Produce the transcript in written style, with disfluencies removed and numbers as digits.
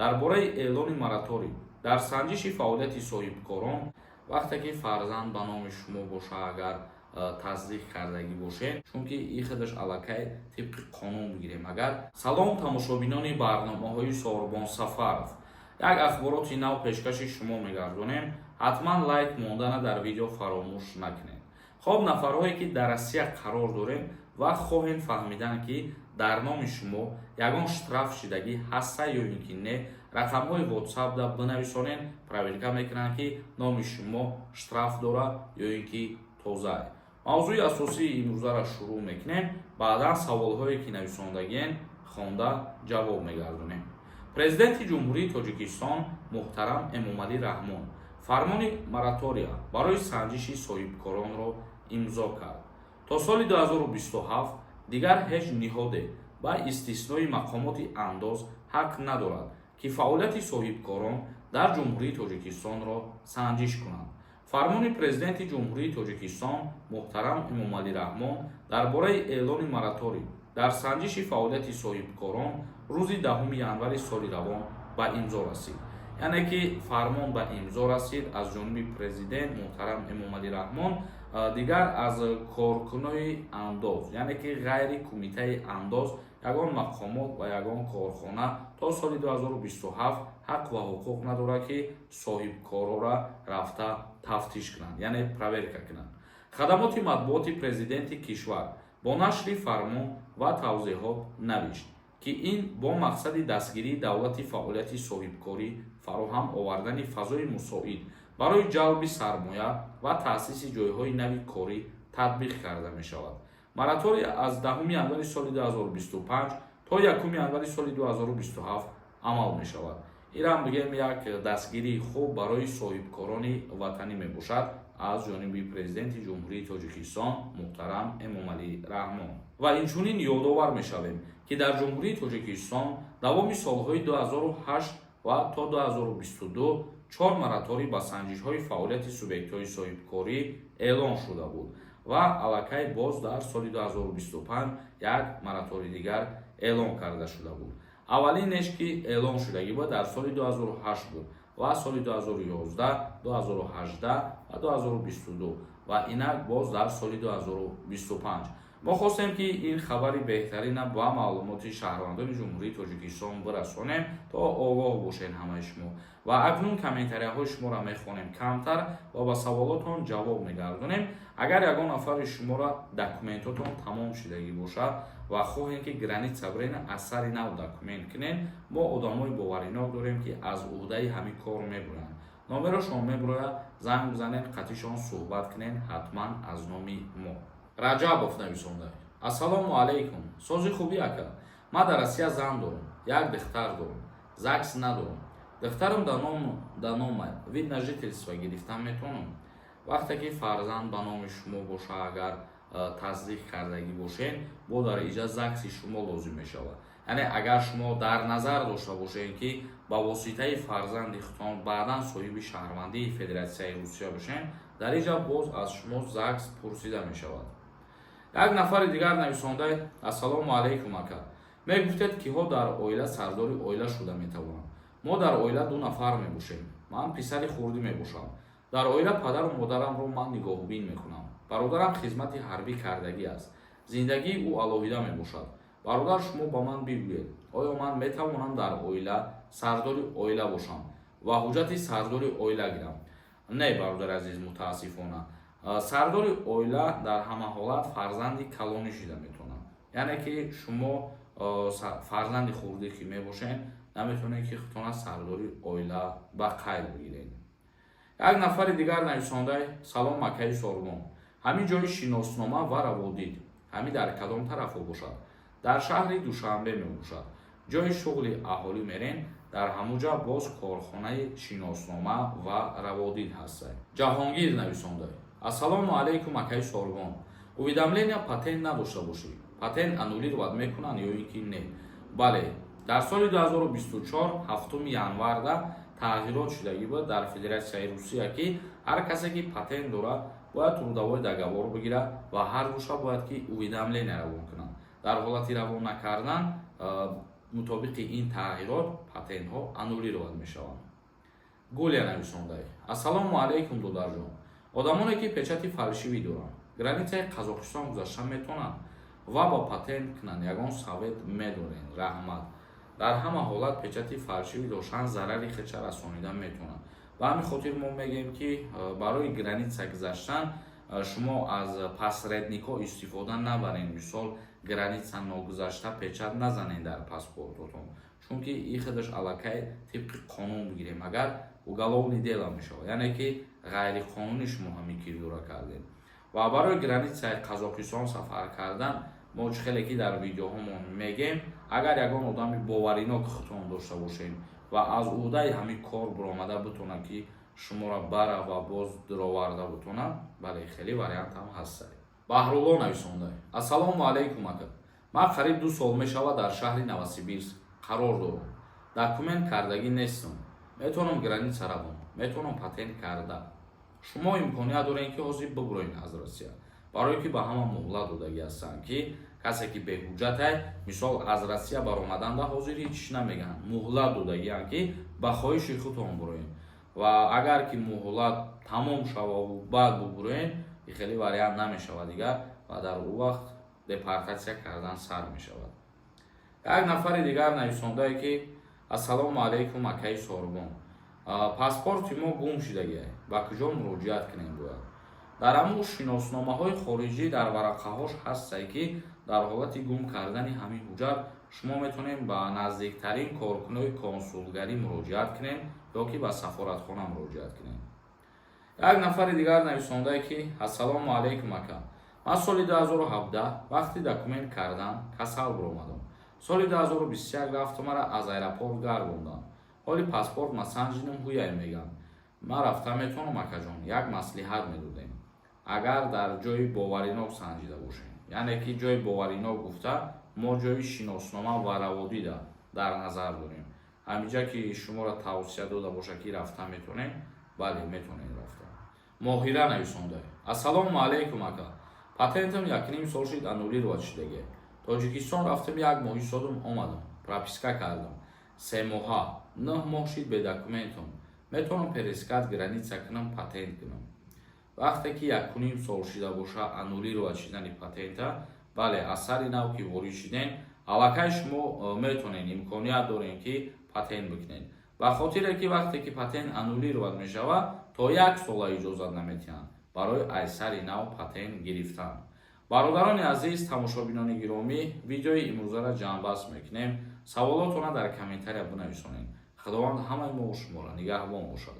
дар бораи эълони мораторӣ дар санҷиши фаъолияти соҳибкорон вақте ки фарзанд ба номи шумо боша, агар тасдиқ кардагӣ бошед, чунки ихедаш аллакай тибқи қонун бигирем. Агар салом тамошобинони барномаҳои Сорбон Сафаров, як ахбороти нав пешкаши шумо мегардонем. ҳатман лайк мондана дар видео фаромӯш накунед. хоб, нафарҳое ки дар Россия қарор дорем ва хоҳем фаҳмидан ки дар номи шумо ягон штраф шидагӣ ҳаста ё ин ки не, рақамҳои WhatsApp-да бинависонен, проверка мекунанд ки номи шумо штраф дора ё ин ки тоза. мавзӯи асосии имрӯзаро шурӯъ мекунем. баъдан саволҳое ки нависондагиен хонда ҷавоб мегардонем. Президенти Ҷумҳурии Тоҷикистон муҳтарам Эмомалӣ Раҳмон фармони моратория барои санҷиши соҳибкоронро имзо кард. То соли 2027 дигар ҳеҷ ниҳоде ба истиснои мақомоти андоз ҳақ надорад ки фаъолияти соҳибкорон дар Ҷумҳурии Тоҷикистонро санҷиш кунанд. фармони президенти Ҷумҳурии Тоҷикистон муҳтарам Эмомалӣ Раҳмон дар бораи эълони мораторӣ дар санҷиши фаъолияти соҳибкорон рӯзи 10 январи соли равон ба имзо расид. яъне ки фармон ба имзо расид аз ҷониби президент муҳтарам Эмомалӣ Раҳмон дигар аз коркунои андоз, яъне ки ғайри кумитаи андоз, ягон мақомот ва ягон корхона то соли 2027 ҳақ ва ҳуқуқ надорад ки соҳибкорора рафта тафтиш кунанд, яъне проверка кунанд. хадамоти матбуоти президенти кишвар бо нашри фармон ва тавзеҳот навишт ки ин бо мақсади дастгирии давлати фаъолияти соҳибкорӣ, фароҳам овардани фазои мусоид барои ҷалби сармоя ва таъсиси ҷойҳои нави корӣ татбиқ карда мешавад. моратория аз 10 январи соли 2025 то 1 январи соли 2027 амал мешавад. инам бигем як дастгирии хуб барои соҳибкорони ватанӣ мебошад аз ҷониби президенти Ҷумҳурии Тоҷикистон муҳтарам Эмомалӣ Раҳмон. ва инчунин ёдовар мешавем ки дар Ҷумҳурии Тоҷикистон давоми солҳои 2008 ва то 2022 4 мораторӣ ба санҷишҳои фаъолияти субъектҳои соҳибкорӣ эълон шуда буд ва аллакай боз дар соли 2025 як моратории дигар эълон карда шуда буд. аввалинеш ки эълон шудагӣ буд дар соли 2008 буд ва соли 2011, 2018 ва 2022 ва инак боз дар соли 2025. мо хостем ки ин хабари беҳтарина ба маълумоти шаҳрвандони Ҷумҳурии Тоҷикистон бирасонем, то огоҳ бошед ҳамаи шумо. ва акнун комментарияҳои шуморо мехонем камтар ва ба саволотон ҷавоб мегардонем. агар ягон нафари шуморо документотон тамом шидагӣ бошад ва хоҳем ки граница бирен аз сари нав документ кунем, мо одамои боваринок дорем ки аз уҳдаи ҳамин кор мебуранд. номерошон мебурояд, занг бизанед, қатишон суҳбат кунед, ҳатман аз номи мо. раҷабов нависонда. ассалому алайкум. сози хубӣ ака. ман дар Россия зан дорам, як духтар дорам, ЗАГС надорам. духтарам дар нома вид на жительство гирифтан метавонам. вақте ки фарзанд ба номи шумо боша, агар тасдиқ кардагӣ бошед, бо дар иҷа ЗАГСи шумо лозим мешавад. яъне агар шумо дар назар дошта бошед ки ба воситаи фарзанди худтон баъдан соҳиби шаҳрвандии Федератсияи Русия бошед, дар иҷа боз аз шумо ЗАГС пурсида мешавад. як нафари дигар нависонда. ассалому алайкум ака. мегуфтед киҳо дар оила сардори оила шуда метавонанд. мо дар оила 2 нафар мебошем. ман писари хурдӣ мебошам. дар оила падару модарамро ман нигоҳубин мекунам. бародарам хизмати ҳарбӣ кардагӣ аст. зиндагии ӯ алоҳида мебошад. бародар, шумо ба ман бигӯед, оё ман метавонам дар оила сардори оила бошам ва ҳуҷҷати сардори оила гирам? Не, бародар азиз, мутаассифона. сардори оила дар ҳама ҳолат фарзанди калонӣ шуда метавонад. яъне ки шумо фарзанди хурдӣ ки мебошед, наметавонед ки худтона сардори оила ба қайд бигиред. як нафари дигар нависонда. салом акаи Сорбон. ҳамин ҷои шиноснома ва раводид ҳамин дар кадом тарафо бошад? дар шаҳри Душанбе мебошад. ҷои шуғли аҳолӣ мерен, дар ҳамунҷа боз корхонаи шиноснома ва раводид ҳастад. ҷаҳонгир нависонда. ассалому алайкум акаи Сорбон. уведомления патент надошта бошед, патент аннулировать мекунанд ё ин ки не? бале, дар соли 2024 7 январда тағйирот шудагӣ буд дар Федератсияи Русия ки ҳар касе ки патент дорад бояд трудовой договор бигирад ва ҳар гӯша бояд ки уведомления равон кунад. дар ҳолати равон накардан мутобиқи ин тағйирот патентҳо аннулировать мешаванд. Гулия нависондаи: Ассалому алайкум додарҷон. Одамоне ки печати фалшивӣ доранд, границаи Қазоқистон гузашта метавонанд ва ба патент кунанд. Ягон совет медорем. Раҳмат. Дар ҳама ҳолат печати фалшивӣ доштан зарари хеча расонидан метавонад. Ба ҳамин хотир мо мегӯем ки барои граница гузаштан шумо аз посредникҳо истифода набаред. Мисол, граница ногузашта печат назанед дар паспортотон, чунки ин худаш аллакай тибқи қонун бигирем, агар уголовное дело мешавад, яъне ки ғайриқонунӣ шумо ҳамин кирдора кардед. Ва барои границаи Қазоқистон сафар кардан мо хеле ки дар видеоҳомон мегем, агар ягон одами боваринок худтон дошта бошед ва аз ӯҳдаи ҳамин кор буромада битонад ки шуморо бара ва боз дуроварда битонад, бале хеле вариант ҳам ҳаст. Баҳрулло нависонда: Ассалому алайкум ака. Ман қариб 2 сол мешавад дар шаҳри Новосибирск қарор дорам. Документ кардагӣ нестам. Метавонам граница равам, метавонам патент карда. Шумо имконият доред ки ҳозир бибуроед аз Россия, барое ки ба ҳама муҳлат додагӣ ҳастанд ки касе ки беҳуҷҷатай, мисол аз Россия баромаданда ҳозир ҳеч намегӯянд, муҳлат додагианд ки ба хоҳиши худтон буроед. Ва агар ки муҳлат тамом шававу баъд бубуроед, хеле вариант намешавад дигар ва дар ӯ вақт депортатсия кардан сар мешавад. Як нафари дигар нависондае ки: Ассалому алайкум акаи сорбон. Паспорти мо гум шудагиаст. Ба куҷо муроҷиат кунем бояд? Дар ҳамун шиносномаҳои хориҷӣ дар варақаҳош ҳастае ки дар ҳолати гум кардани ҳамин ҳуҷҷат шумо метавонед ба наздиктарин коркунҳои консулгарӣ муроҷиат кунед ё ки ба сафоратхона муроҷиат кунед. Як нафари дигар нависондае ки: Ассалому алайкум ака. Ман соли 2017 вақти документ кардан касал буромадам. Соли 2021 рафта мара аз аэропорт гаргонданд. ҳоли паспорт масанҷидам ҳуяй мегӯянд. Ман рафта метавонам акаҷон, як маслиҳат медодем. Агар дар ҷои боваринок санҷида бошем, яъне ки ҷои боваринок гуфта мо ҷои шиноснома ва раводида дар назар дорем. Ҳаминҷа ки шуморо тавсия дода бошад ки рафта метавонем, бале метавонем рафта. Моҳира нависонда: Ассалому алайкум ака. Патентам 1,5 сол шуд аннулировать шудагиаст. Тоҷикистон рафтам 1 моҳи содум омадам, прописка кардам. 3 моҳа, 9 моҳ шуд бе документам. Метавонам перескат граница кунам, патент кунам. Вақте ки 1,5 сол шуда боша аннулировать шудани патента, бале асари нав ки ворид шуден, аллакай шумо метавонед, имконият доред ки патент бикунед. Ба хотире ки вақте ки патент аннулировать мешавад, то 1 сола иҷозат наметиҳанд барои асари нав патент гирифтан. Бародарони азиз, тамошобинони гиромӣ, видеои имрӯзаро ҷамъбаст мекунем. Саволотона дар комментария бинависонед. Худованд ҳамаи мо шуморо нигаҳбон бошад.